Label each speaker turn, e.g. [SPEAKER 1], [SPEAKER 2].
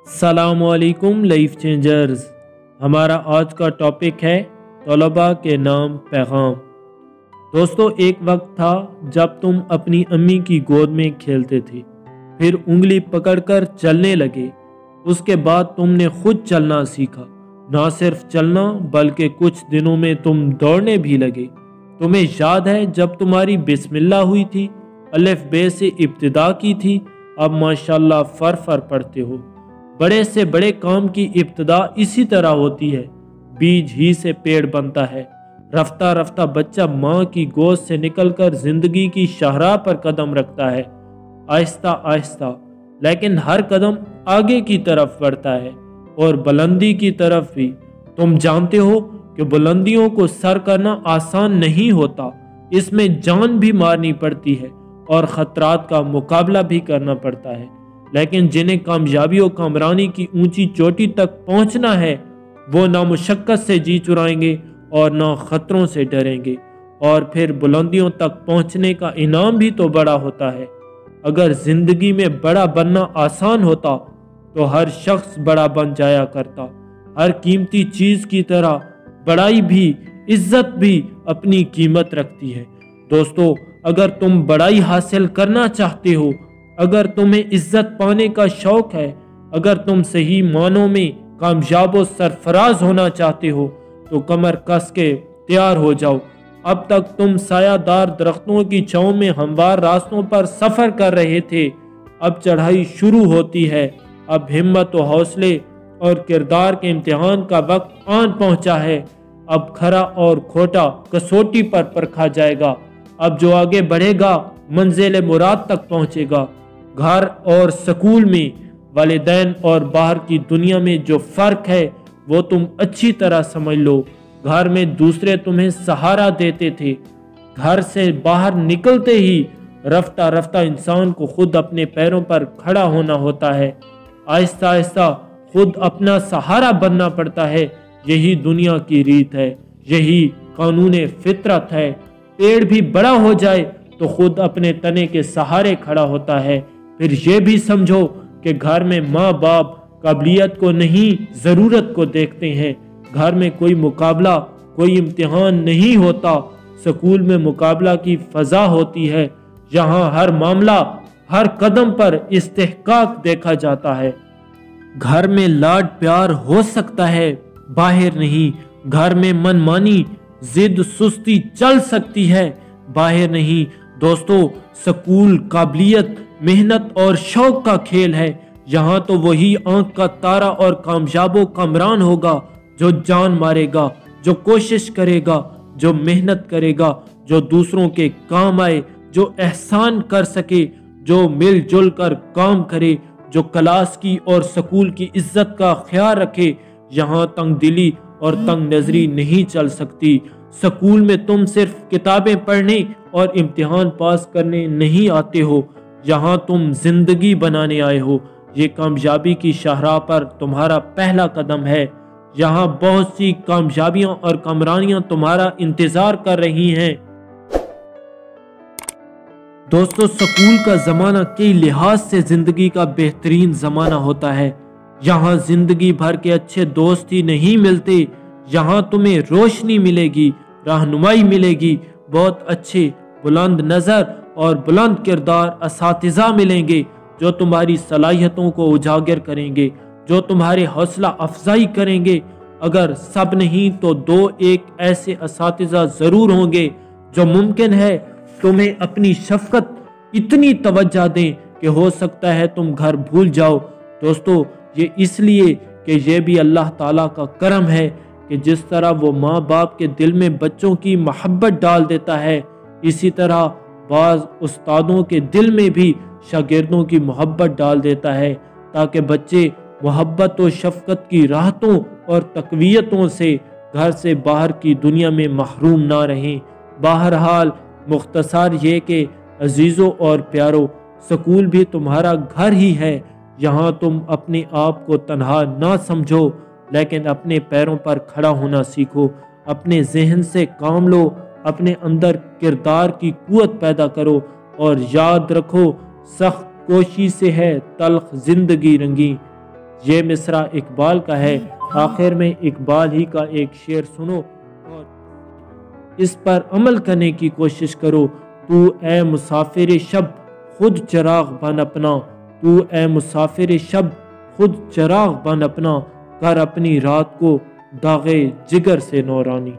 [SPEAKER 1] السلام علیکم life changers. ہمارا آج کا ٹاپک ہے طلباء کے نام پیغام۔ دوستو، ایک وقت تھا جب تم اپنی امی کی گود میں کھیلتے تھے، پھر انگلی پکڑ کر چلنے لگے۔ اس کے بعد تم نے خود چلنا سیکھا، نہ صرف چلنا بلکہ کچھ دنوں میں تم دوڑنے بھی لگے۔ تمہیں یاد ہے جب تمہاری بسم اللہ ہوئی تھی، الف بے سے ابتدا کی تھی، اب ماشاءاللہ فر پڑھتے ہو۔ بڑے سے بڑے کام کی ابتدا اسی طرح ہوتی ہے، بیج ہی سے پیڑ بنتا ہے۔ رفتہ رفتہ بچہ ماں کی گود سے نکل کر زندگی کی شاہراہ پر قدم رکھتا ہے، آہستہ آہستہ، لیکن ہر قدم آگے کی طرف بڑھتا ہے اور بلندی کی طرف بھی۔ تم جانتے ہو کہ بلندیوں کو سر کرنا آسان نہیں ہوتا، اس میں جان بھی مارنی پڑتی ہے اور خطرات کا مقابلہ بھی کرنا پڑتا ہے، لیکن جنہیں کامیابی و کامرانی کی اونچی چوٹی تک پہنچنا ہے، وہ نہ مشقت سے جی چرائیں گے اور نہ خطروں سے ڈریں گے، اور پھر بلندیوں تک پہنچنے کا انعام بھی تو بڑا ہوتا ہے۔ اگر زندگی میں بڑا بننا آسان ہوتا تو ہر شخص بڑا بن جایا کرتا۔ ہر قیمتی چیز کی طرح بڑائی بھی، عزت بھی اپنی قیمت رکھتی ہے۔ دوستو، اگر تم بڑائی حاصل کرنا چاہتے ہو، اگر تمہیں عزت پانے کا شوق ہے، اگر تم صحیح معنوں میں کامیاب و سرفراز ہونا چاہتے ہو، تو کمر کس کے تیار ہو جاؤ۔ اب تک تم سایہ دار درختوں کی چھاؤں میں ہموار راستوں پر سفر کر رہے تھے، اب چڑھائی شروع ہوتی ہے۔ اب ہمت و حوصلے اور کردار کے امتحان کا وقت آن پہنچا ہے۔ اب کھرا اور کھوٹا کسوٹی پر پرکھا جائے گا۔ اب جو آگے بڑھے گا منزل مراد تک پہنچے گا۔ گھر اور سکول میں، والدین اور باہر کی دنیا میں جو فرق ہے وہ تم اچھی طرح سمجھ لو۔ گھر میں دوسرے تمہیں سہارا دیتے تھے، گھر سے باہر نکلتے ہی رفتہ رفتہ انسان کو خود اپنے پیروں پر کھڑا ہونا ہوتا ہے، آہستہ آہستہ خود اپنا سہارا بننا پڑتا ہے۔ یہی دنیا کی ریت ہے، یہی قانون فطرت ہے۔ پیڑ بھی بڑا ہو جائے تو خود اپنے تنے کے سہارے کھڑا ہوتا ہے۔ پھر یہ بھی سمجھو کہ گھر میں ماں باپ قابلیت کو نہیں، ضرورت کو دیکھتے ہیں۔ گھر میں کوئی مقابلہ، کوئی امتحان نہیں ہوتا، سکول میں مقابلہ کی فضا ہوتی ہے۔ یہاں ہر معاملہ، ہر قدم پر استحقاق دیکھا جاتا ہے۔ گھر میں لاڈ پیار ہو سکتا ہے، باہر نہیں۔ گھر میں من مانی، ضد سستی چل سکتی ہے، باہر نہیں۔ دوستو، سکول قابلیت، محنت اور شوق کا کھیل ہے۔ یہاں تو وہی آنکھ کا تارا اور کامیاب و کامران ہوگا جو جان مارے گا، جو کوشش کرے گا، جو محنت کرے گا، جو دوسروں کے کام آئے، جو احسان کر سکے، جو مل جل کر کام کرے، جو کلاس کی اور سکول کی عزت کا خیال رکھے۔ یہاں تنگ دلی اور تنگ نظری نہیں چل سکتی۔ سکول میں تم صرف کتابیں پڑھنے اور امتحان پاس کرنے نہیں آتے ہو، یہاں تم زندگی بنانے آئے ہو۔ یہ کامیابی کی شاہراہ پر تمہارا پہلا قدم ہے۔ یہاں بہت سی کامیابیاں اور کامرانیاں تمہارا انتظار کر رہی ہیں۔ دوستو، سکول کا زمانہ کئی لحاظ سے زندگی کا بہترین زمانہ ہوتا ہے۔ یہاں زندگی بھر کے اچھے دوست ہی نہیں ملتے، یہاں تمہیں روشنی ملے گی، رہنمائی ملے گی، بہت اچھے، بلند نظر اور بلند کردار اساتذہ ملیں گے جو تمہاری صلاحیتوں کو اجاگر کریں گے، جو تمہارے حوصلہ افزائی کریں گے۔ اگر سب نہیں تو دو ایک ایسے اساتذہ ضرور ہوں گے جو ممکن ہے تمہیں اپنی شفقت اتنی توجہ دیں کہ ہو سکتا ہے تم گھر بھول جاؤ۔ دوستو، یہ اس لیے کہ یہ بھی اللہ تعالیٰ کا کرم ہے کہ جس طرح وہ ماں باپ کے دل میں بچوں کی محبت ڈال دیتا ہے، اسی طرح بعض استادوں کے دل میں بھی شاگردوں کی محبت ڈال دیتا ہے، تاکہ بچے محبت و شفقت کی راحتوں اور تقویتوں سے گھر سے باہر کی دنیا میں محروم نہ رہیں۔ بہرحال مختصر یہ کہ عزیزوں اور پیارو، سکول بھی تمہارا گھر ہی ہے۔ یہاں تم اپنے آپ کو تنہا نہ سمجھو، لیکن اپنے پیروں پر کھڑا ہونا سیکھو، اپنے ذہن سے کام لو، اپنے اندر کردار کی قوت پیدا کرو، اور یاد رکھو، سخت کوشی سے ہے تلخ زندگی رنگی۔ یہ مصرع اقبال کا ہے۔ آخر میں اقبال ہی کا ایک شعر سنو اور اس پر عمل کرنے کی کوشش کرو۔ تو اے مسافر شب خود چراغ بن اپنا، تو اے مسافر شب خود چراغ بن اپنا، کر اپنی رات کو داغے جگر سے نورانی۔